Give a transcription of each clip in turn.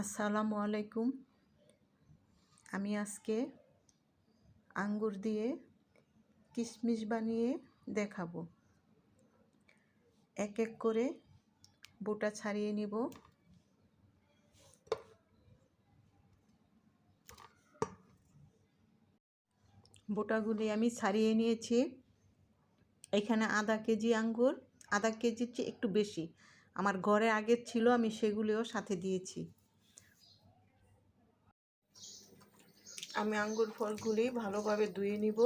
আসসালামু আলাইকুম। আমি আজকে আঙ্গুর দিয়ে কিশমিশ বানিয়ে দেখাবো। এক এক করে বোটা ছাড়িয়ে নিব। বোটাগুলি আমি ছাড়িয়ে নিয়েছি। এখানে আধা কেজি আঙ্গুর, আধা কেজির চেয়ে একটু বেশি আমার ঘরে আগের ছিল, আমি সেগুলিও সাথে দিয়েছি। আমি আঙ্গুর ভালোভাবে ধুয়ে নিব।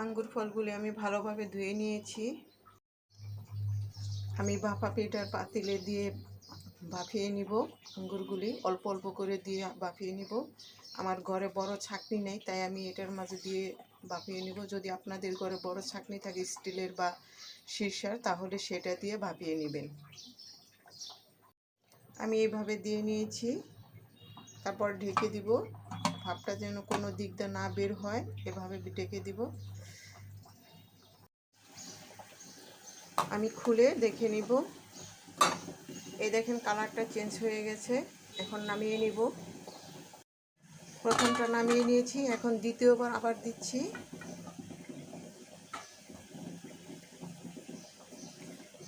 আঙ্গুর ফলগুলি আমি ভালোভাবে ধুয়ে নিয়েছি। আমি ভাপা পিঠার পাতিলে দিয়ে বাফিয়ে নিব। আঙ্গুরগুলি অল্প অল্প করে দিয়ে বাফিয়ে নিব। আমার ঘরে বড় ছাঁকনি নেই, তাই আমি এটার মাঝে দিয়ে বাফিয়ে নিব। যদি আপনাদের ঘরে বড় ছাঁকনি থাকে স্টিলের বা সীসার, তাহলে সেটা দিয়ে ভাপিয়ে নেবেন। আমি এইভাবে দিয়ে নিয়েছি। তারপর ঢেকে দিব, ভাপটা যেন কোনো দিক দিয়ে না বের হয়, এভাবে ঢেকে দিব। আমি খুলে দেখে নিব। এই দেখেন কালারটা চেঞ্জ হয়ে গেছে। এখন নামিয়ে নিব। প্রথমটা নামিয়ে নিয়েছি, এখন দ্বিতীয়বার আবার দিচ্ছি।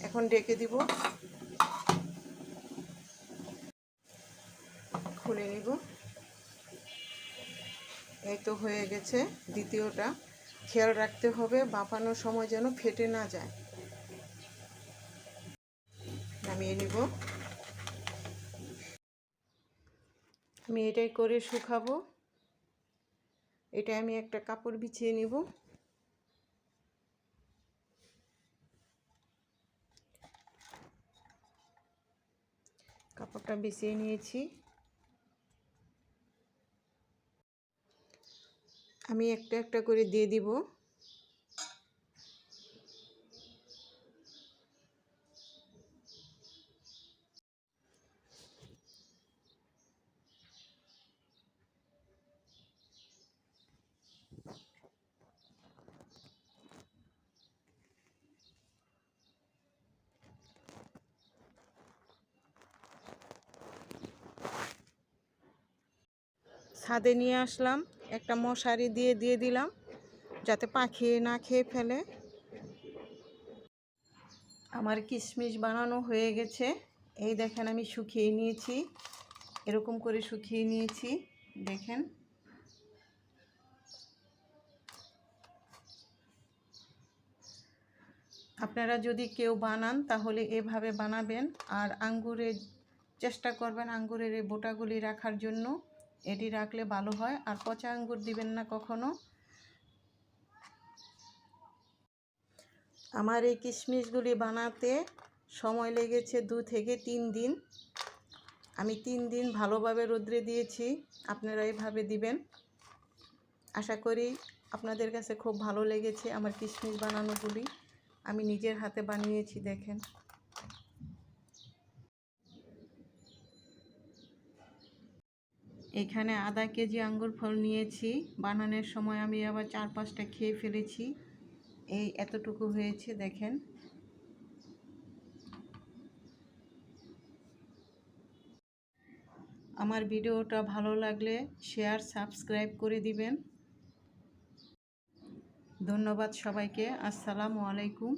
এখন ঢেকে দিব, খুলে নিব। এই তো হয়ে গেছে দ্বিতীয়টা। খেয়াল রাখতে হবে বাফানোর সময় যেন ফেটে না যায়। নামিয়ে নিব। আমি এটাই করে শুকাবো। এটা আমি একটা কাপড় বিছিয়ে নিব। কাপড়টা বিছিয়ে নিয়েছি। আমি একটা একটা করে দিয়ে দিব। ছাদে নিয়ে আসলাম, একটা মশারি দিয়ে দিলাম যাতে পাখি না খেয়ে ফেলে। আমার কিশমিশ বানানো হয়ে গেছে। এই দেখেন আমি শুকিয়ে নিয়েছি, এরকম করে শুকিয়ে নিয়েছি। দেখেন আপনারা যদি কেউ বানান তাহলে এভাবে বানাবেন। আর আঙ্গুরের চেষ্টা করবেন আঙ্গুরের এই বোটাগুলি রাখার জন্য। এটি রাখলে ভালো হয়। আর পচা আঙ্গুর দিবেন না কখনো। আমার এই কিশমিশগুলি বানাতে সময় লেগেছে 2 থেকে 3 দিন। আমি 3 দিন ভালোভাবে রোদ্রে দিয়েছি। আপনারা এইভাবে দিবেন। আশা করি আপনাদের কাছে খুব ভালো লেগেছে আমার কিশমিশ বানানোগুলি। আমি নিজের হাতে বানিয়েছি, দেখেন। এখানে আধা কেজি আঙ্গুর ফল নিয়েছি। বানানোর সময় আমি আবার 4-5টা খেয়ে ফেলেছি। এই এতটুকু হয়েছে, দেখেন। আমার ভিডিওটা ভালো লাগলে শেয়ার সাবস্ক্রাইব করে দিবেন। ধন্যবাদ সবাইকে। আসসালামু আলাইকুম।